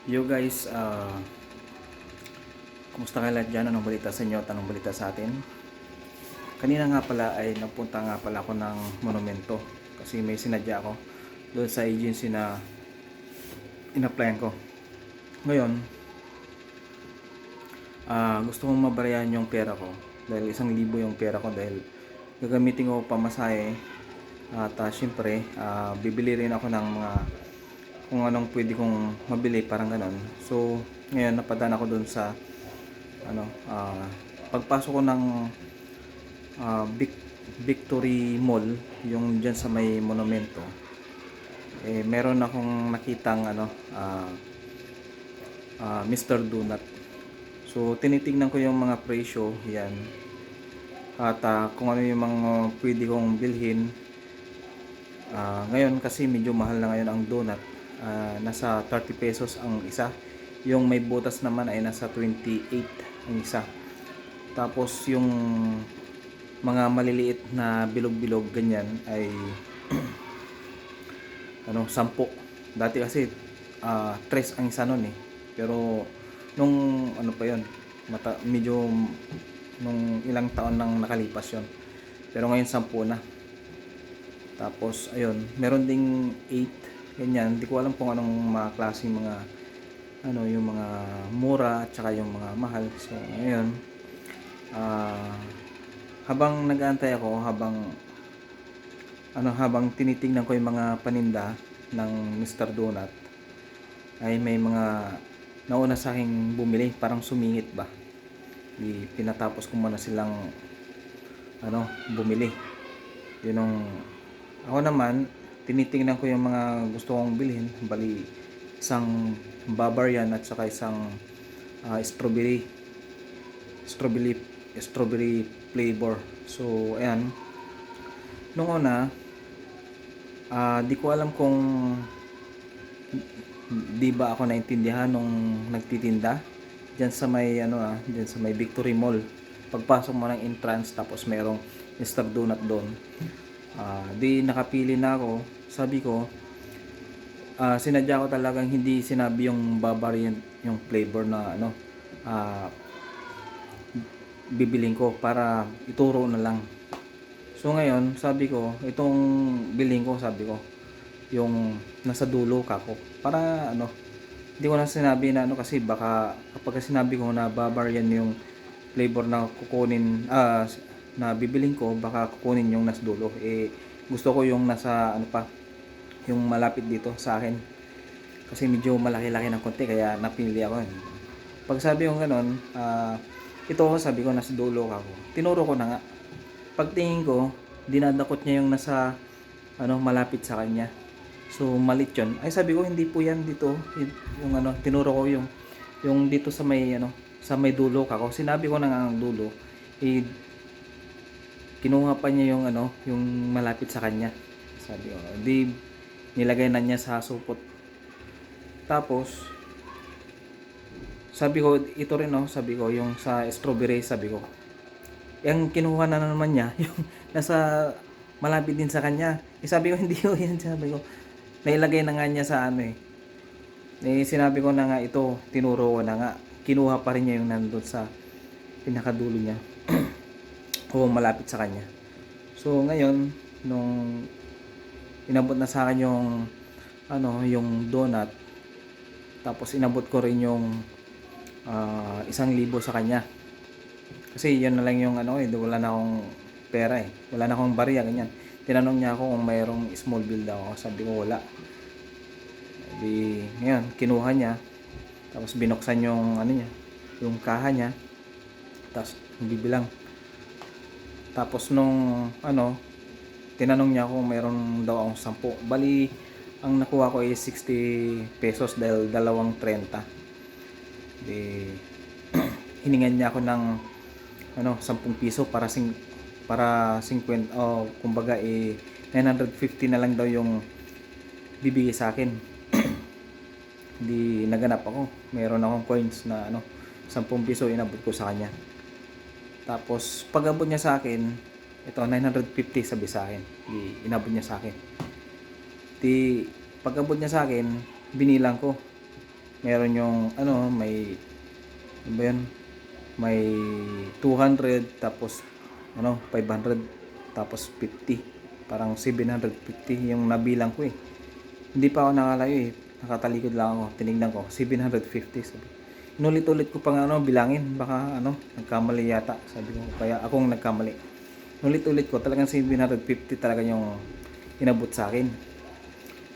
Yo guys, kumusta kayo lahat dyan? Anong balita sa inyo at anong balita sa atin? Kanina nga pala ay napunta nga pala ako ng monumento kasi may sinadya ako doon sa agency na in-applyan ko. Ngayon, gusto kong mabarehan yung pera ko dahil 1,000 yung pera ko dahil gagamitin ko pamasahe at syempre bibili rin ako ng mga kung anong pwede kong mabili parang ganon. So ngayon napadaan ako doon sa ano pagpasok ko ng Victory Mall, yung dyan sa may monumento, meron akong nakitang Mr. Donut. So tinitingnan ko yung mga presyo yan at kung ano yung mga pwede kong bilhin. Ngayon kasi medyo mahal na ngayon ang donut, nasa 30 pesos ang isa, yung may butas naman ay nasa 28 ang isa, tapos yung mga maliliit na bilog-bilog ganyan ay 10. Dati kasi 3 ang isa nun pero nung ano pa yon, medyo nung ilang taon nang nakalipas yon, pero ngayon 10 na. Tapos ayun, meron ding 8 ganyan. Hindi ko alam kung anong mga klaseng mga yung mga mura at saka yung mga mahal. So ayun, habang nag-aantay ako, habang tinitingnan ko yung mga paninda ng Mr. Donut, ay may mga nauna sa aking bumili, parang sumingit ba. Pinatapos ko muna silang bumili. Yun ang ako naman, tinitingnan ko yung mga gusto kong bilhin. Bali, isang Bavarian at saka isang strawberry strawberry flavor. So ayan, nung una di ko alam kung di ba ako naintindihan nung nagtitinda diyan sa may diyan sa may Victory Mall. Pagpasok mo ng entrance, tapos merong Mr. Donut doon. Di nakapili na ako. Sabi ko, sinadya ko talagang hindi sinabi yung Bavarian yung flavor na bibiling ko para ituro na lang. So ngayon, sabi ko, itong biling ko, sabi ko, yung nasa dulo kako. Para hindi ko na sinabi na kasi baka kapag sinabi ko na Bavarian yung flavor na kukunin, na bibiling ko, baka kukunin yung nasa dulo. Gusto ko yung nasa yung malapit dito sa akin. Kasi medyo malaki-laki ng konti kaya napili ako. Pag sabi ko ganun, ito sabi ko nasa dulo ako. Tinuro ko na nga. Pagtingin ko, dinadakot niya yung nasa malapit sa kanya. So malit yun. Ay sabi ko hindi po yan dito. Yung tinuro ko yung dito sa may sa may dulo kako. Sinabi ko na nga ang dulo. Kinuha pa niya yung yung malapit sa kanya. Sabi ko, di nilagay na niya sa supot. Tapos sabi ko, ito rin sabi ko, yung sa strawberry, sabi ko. Yung kinuha na naman niya, yung nasa malapit din sa kanya. Sabi ko, hindi ko yan, sabi ko. Nailagay na nga niya sa sinabi ko na nga ito, tinuro ko na nga. Kinuha pa rin niya yung nandun sa pinakadulo niya. O malapit sa kanya. So ngayon, nung inabot na sa akin yung yung donut, tapos inabot ko rin yung 1,000 sa kanya. Kasi yun na lang yung wala na akong pera wala na akong barya ganyan. Tinanong niya ako kung mayroong small bill daw ako. Sabi ko wala. Di ngayon kinuha niya, tapos binuksan yung niya, yung kaha niya, tapos bibilang. Tapos nung tinanong niya ako kung mayroon daw akong 10. Bali ang nakuha ko ay 60 pesos dahil 2.30. Di hiningan niya ako ng 10 piso para 50, kumbaga 950 na lang daw yung bibigay sa akin. Di naganap ako. Meron akong coins na 10 piso, inabot ko sa kanya. Tapos pag abot niya sa akin, ito 950 sabi sa akin. Di inabot niya sa akin. Di pag abot niya sa akin, binilang ko. meron yung ano, ano ba yun? May 200, tapos ano, 500, tapos 50. Parang 750 yung nabilang ko eh. Hindi pa ako nakalayo eh. Nakatalikod lang ako. Tinignan ko, 750. Sabi. Inulit-ulit ko pang ano, bilangin. Baka ano, nagkamali yata. Sabi ko, kaya akong nagkamali. Inulit-ulit ko, talagang 750 talaga yung inabot sa akin.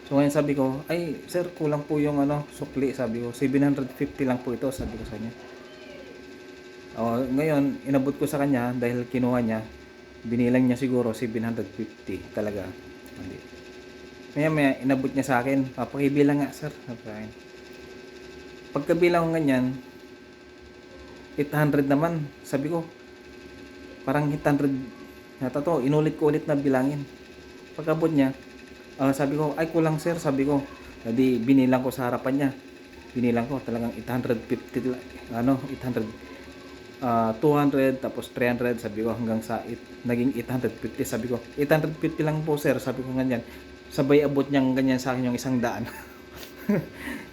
So ngayon sabi ko, ay sir, kulang po yung ano, sukli. Sabi ko, 750 lang po ito. Sabi ko sa kanya. O, ngayon, inabot ko sa kanya dahil kinuha niya. Binilang niya siguro 750 talaga. Hindi. Maya inabot niya sa akin. Papakibilang nga sir. Sabi sa akin. Pagkabilang ko ganyan, 800 naman. Sabi ko, parang 800 yata to. Inulit ko ulit na bilangin. Pagkabot niya, sabi ko, ay kulang sir. Sabi ko, hindi binilang ko sa harapan niya. Binilang ko talagang 850, ano, 800, 200, tapos 300. Sabi ko hanggang sa naging 850. Sabi ko, 850 lang po sir. Sabi ko ganyan. Sabay abot niyang ganyan sa akin yung 100.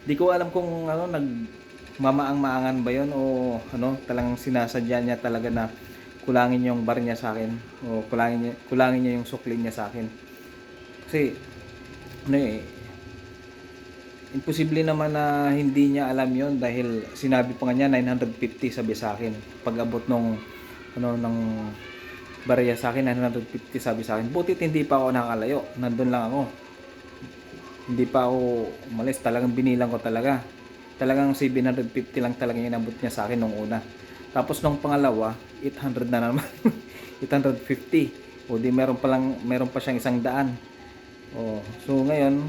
Di ko alam kung ano, nagmamaang-maangan ba yun o ano, talagang sinasadya niya talaga na kulangin yung bar niya sa akin o kulangin niya yung sukli niya sa akin. Kasi ano eh, imposible naman na hindi niya alam yon dahil sinabi pa nga niya 950 sabi sa akin. Pag abot nung ano ng barya sa akin 950 sabi sa akin. Butit hindi pa ako nakalayo. Nandun lang ako. Hindi pa ako umalis. Talagang binilang ko talaga. Talagang 750 lang talaga yung inabot niya sa akin nung una. Tapos nung pangalawa, 800 na naman. 850. O di meron pa siyang 100. Oh, so ngayon,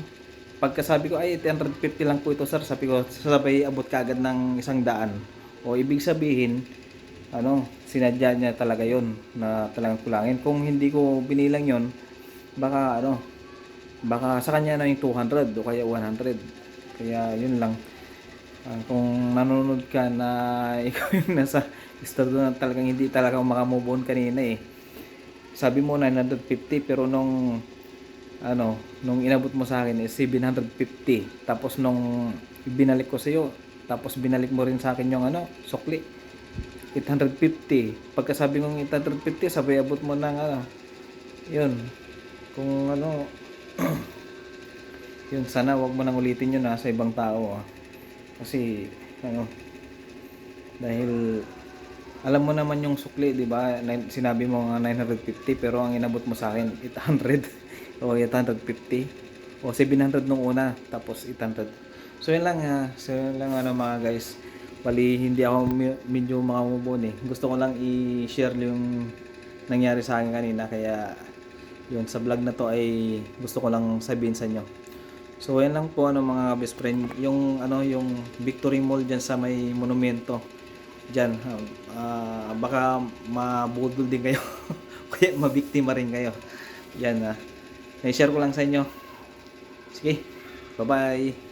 pagkasabi ko ay 850 lang po ito sir, sabi ko sabay abot kaagad ng 100. O ibig sabihin, ano, sinadya niya talaga 'yon na talagang kulangin. Kung hindi ko binilang 'yon, baka ano, baka sa kanya na yung 200 o kaya 100. Kaya 'yun lang. Kung nanonood ka na ikaw yung nasa estado na talagang hindi talaga makamove on kanina eh. Sabi mo 950 pero nung inabot mo sa akin is 750. Tapos nung binalik ko sa iyo, tapos binalik mo rin sa akin yung ano, sukli. 850. Pagkasabi kong 850, sabay abot mo ng ano. 'Yun. Kung ano yun, sana wag mo nang ulitin yun sa ibang tao. Kasi ano, dahil alam mo naman yung sukli, di ba? Sinabi mo nga 950 pero ang inabot mo sa akin 800 o 850 o 700 nung una tapos 800. So yun lang so yun lang ano mga guys. Bali hindi ako medyo makamubon eh. Gusto ko lang i-share yung nangyari sa akin kanina kaya yun sa vlog na to ay gusto ko lang sabihin sa inyo. So yan lang po ano mga best friend, yung ano yung Victory Mall diyan sa may monumento diyan, baka mabudol din kayo kaya mabiktima rin kayo. Yan na-share ko lang sa inyo. Sige, bye bye.